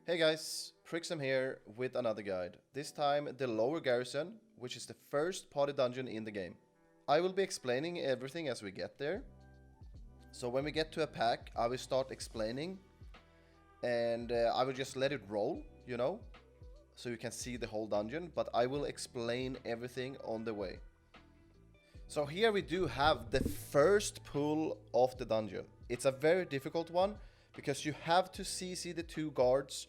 Hey guys, Prixam here with another guide. This time the lower Garrison, which is the first party dungeon in the game. I will be explaining everything as we get there. So when we get to a pack, I will start explaining and I will just let it roll, so you can see the whole dungeon, but I will explain everything on the way. So here we do have the first pull of the dungeon. It's a very difficult one because you have to CC the two guards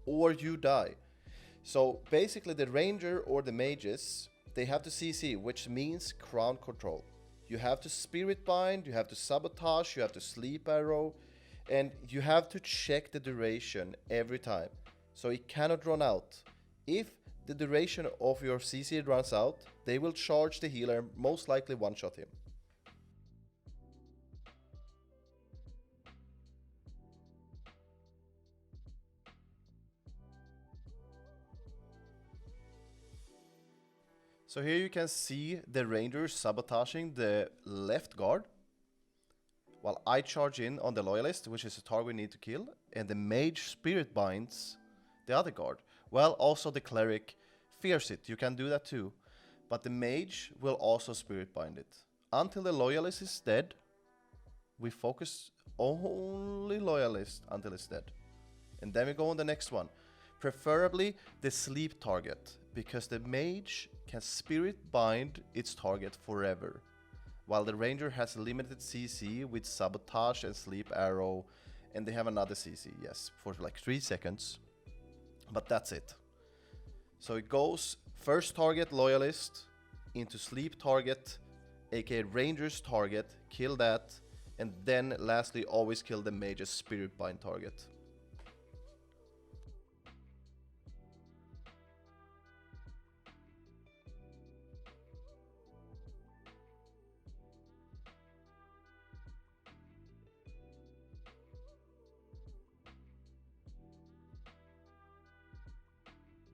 or you die. So basically the ranger or the mages, they have to CC, which means crown control. You have to spirit bind, you have to sabotage, you have to sleep arrow, and you have to check the duration every time. So it cannot run out. If the duration of your CC runs out, they will charge the healer, most likely one-shot him. So here you can see the ranger sabotaging the left guard, while I charge in on the loyalist, which is a target we need to kill, and the mage spirit binds the other guard. Well, also the cleric fears it, you can do that too, but the mage will also spirit bind it. Until the loyalist is dead, we focus only loyalist until it's dead. And then we go on the next one. Preferably the sleep target, because the mage can spirit bind its target forever, while the ranger has limited CC with sabotage and sleep arrow, and they have another CC, yes, for like 3 seconds, but that's it. So it goes first target loyalist into sleep target, aka ranger's target, kill that, and then lastly always kill the mage's spirit bind target.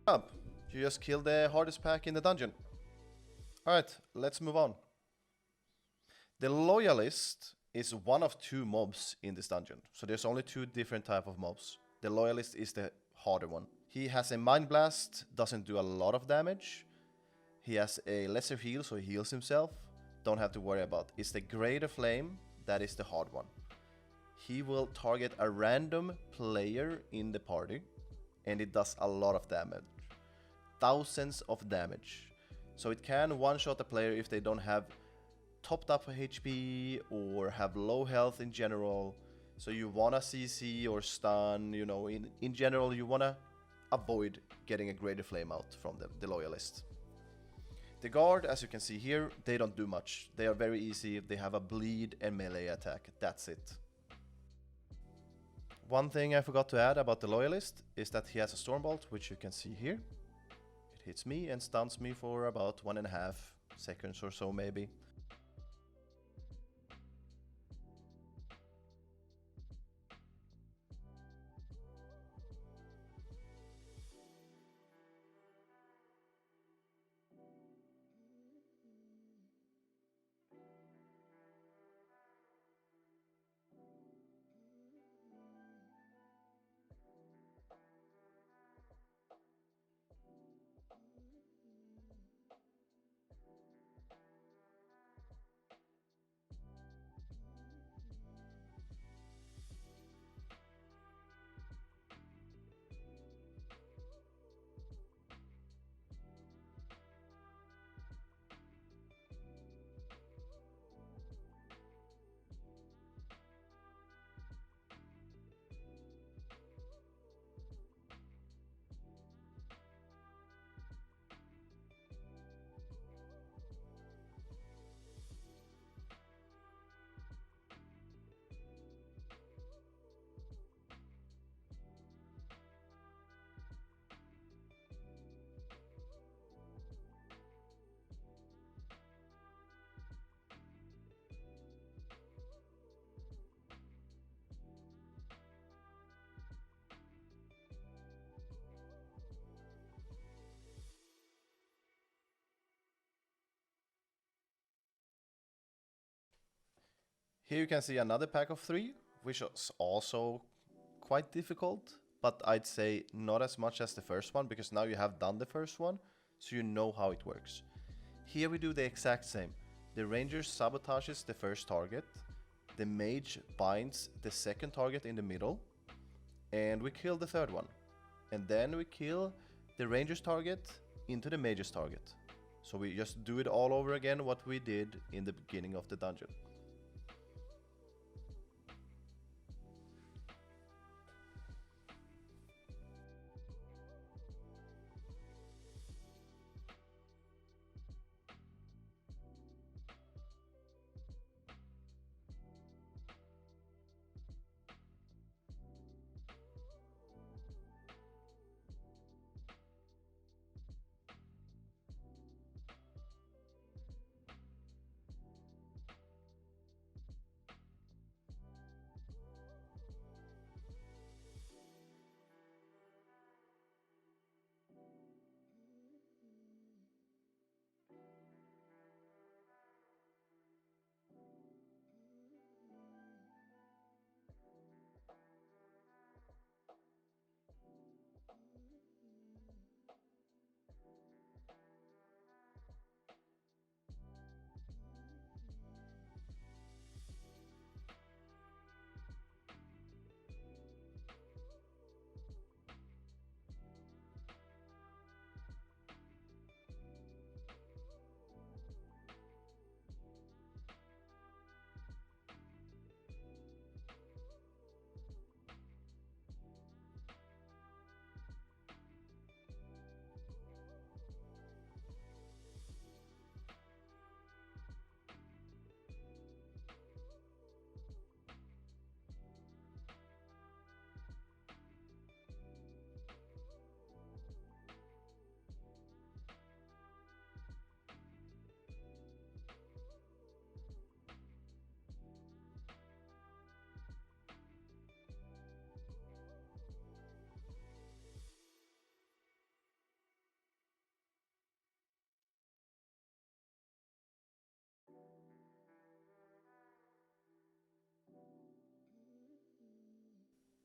Up. You just killed the hardest pack in the dungeon. Alright, let's move on. The loyalist is one of 2 mobs in this dungeon. So there's only 2 different type of mobs. The loyalist is the harder one. He has a mind blast, doesn't do a lot of damage. He has a lesser heal, so he heals himself. Don't have to worry about. It's the greater flame that is the hard one. He will target a random player in the party, and it does a lot of damage. Thousands of damage. So it can one-shot a player if they don't have topped up HP or have low health in general. So you wanna CC or stun, in general you wanna avoid getting a greater flame out from the loyalist. The guard, as you can see here, they don't do much. They are very easy. They have a bleed and melee attack. That's it. One thing I forgot to add about the loyalist is that he has a stormbolt, which you can see here. It hits me and stuns me for about 1.5 seconds or so maybe. Here you can see another pack of 3, which is also quite difficult, but I'd say not as much as the first one, because now you have done the first one, so you know how it works. Here we do the exact same. The ranger sabotages the first target, the mage binds the second target in the middle, and we kill the third one. And then we kill the ranger's target into the mage's target. So we just do it all over again, what we did in the beginning of the dungeon.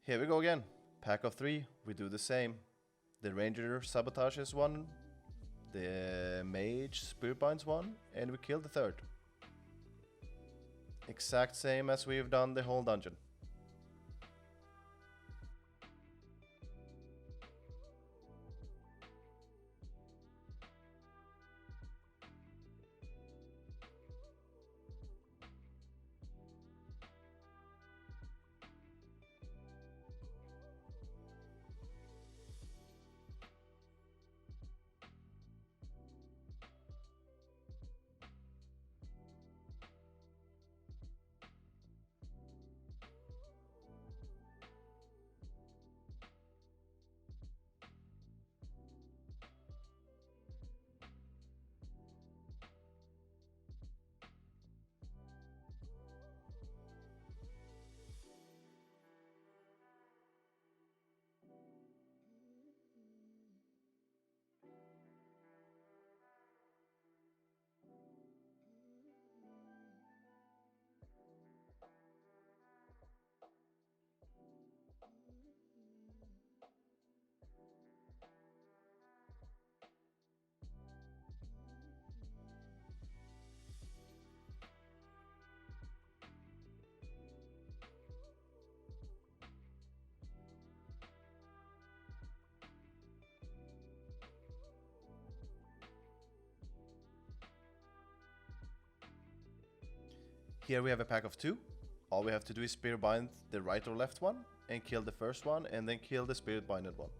Here we go again. Pack of 3, we do the same. The ranger sabotages one, the mage spirit binds one, and we kill the third. Exact same as we've done the whole dungeon. Here we have a pack of 2. All we have to do is spirit bind the right or left one and kill the first one, and then kill the spirit binded one.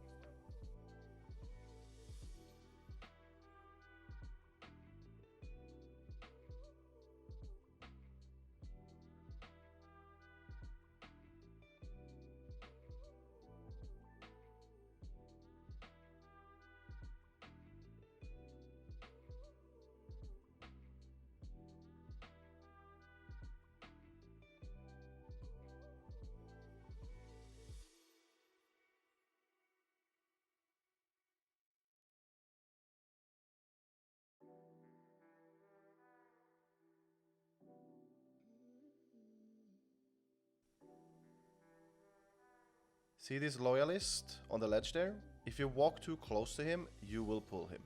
See this loyalist on the ledge there? If you walk too close to him, you will pull him.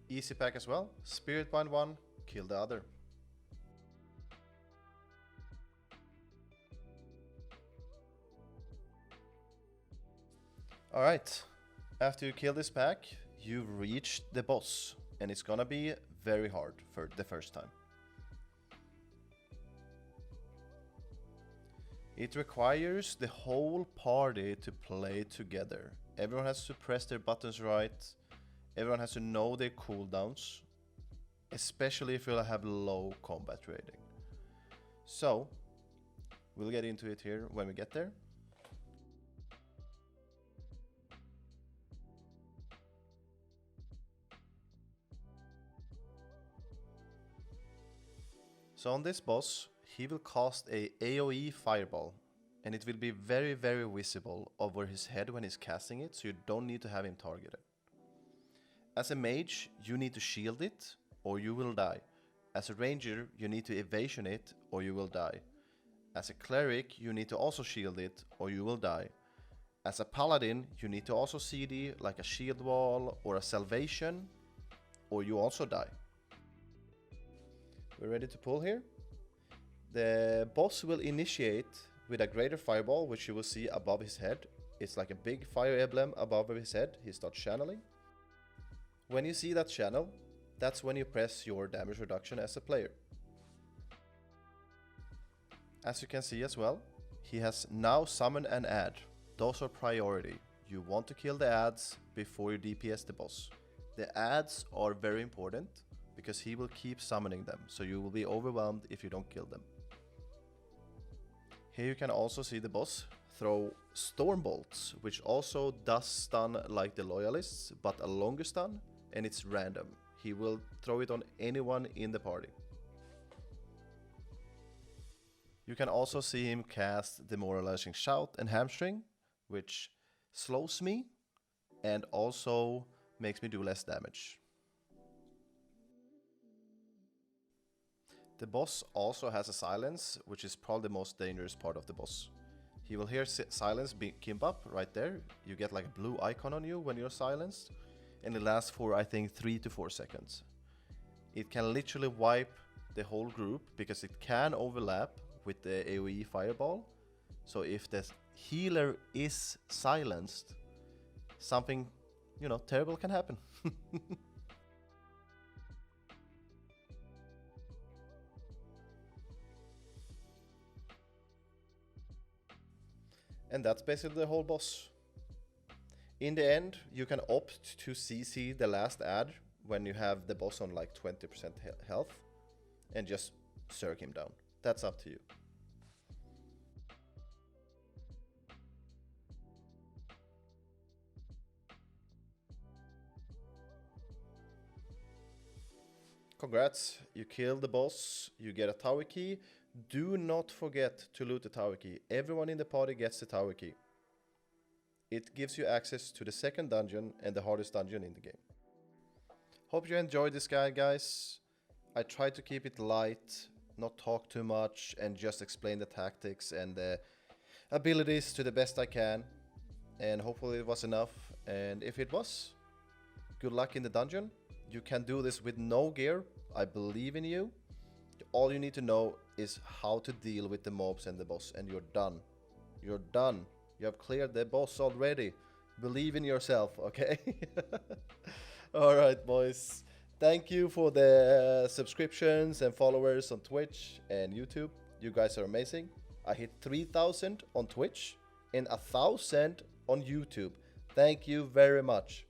Easy pack as well. Spirit bind one, kill the other. Alright, after you kill this pack, you've reached the boss, and it's gonna be very hard for the first time. It requires the whole party to play together. Everyone has to press their buttons right, everyone has to know their cooldowns, especially if you have low combat rating. So, we'll get into it here when we get there. So on this boss, he will cast a AoE fireball, and it will be very visible over his head when he's casting it, so you don't need to have him targeted. As a mage, you need to shield it, or you will die. As a ranger, you need to evasion it, or you will die. As a cleric, you need to also shield it, or you will die. As a paladin, you need to also CD, like a shield wall or a salvation, or you also die. We're ready to pull here. The boss will initiate with a greater fireball, which you will see above his head. It's like a big fire emblem above his head. He starts channeling. When you see that channel, that's when you press your damage reduction as a player. As you can see as well, he has now summoned an ad. Those are priority. You want to kill the ads before you DPS the boss. The ads are very important because he will keep summoning them, so you will be overwhelmed if you don't kill them. Here you can also see the boss throw storm bolts, which also does stun like the loyalists, but a longer stun, and it's random. He will throw it on anyone in the party. You can also see him cast Demoralizing Shout and Hamstring, which slows me and also makes me do less damage. The boss also has a silence, which is probably the most dangerous part of the boss. He will hear silence kimp up right there. You get like a blue icon on you when you're silenced, and it lasts for I think 3 to 4 seconds. It can literally wipe the whole group because it can overlap with the AoE fireball. So if the healer is silenced, something, terrible can happen. And that's basically the whole boss. In the end, you can opt to CC the last ad when you have the boss on like 20% health and just zerg him down. That's up to you. Congrats, you killed the boss, you get a tower key. Do not forget to loot the tower key. Everyone in the party gets the tower key. It gives you access to the second dungeon and the hardest dungeon in the game. Hope you enjoyed this guide, guys. I tried to keep it light, not talk too much, and just explain the tactics and the abilities to the best I can. And hopefully it was enough. And if it was, good luck in the dungeon. You can do this with no gear. I believe in you. All you need to know is how to deal with the mobs and the boss, and you're done. You're done. You have cleared the boss already. Believe in yourself, okay? Alright, boys. Thank you for the subscriptions and followers on Twitch and YouTube. You guys are amazing. I hit 3,000 on Twitch and 1,000 on YouTube. Thank you very much.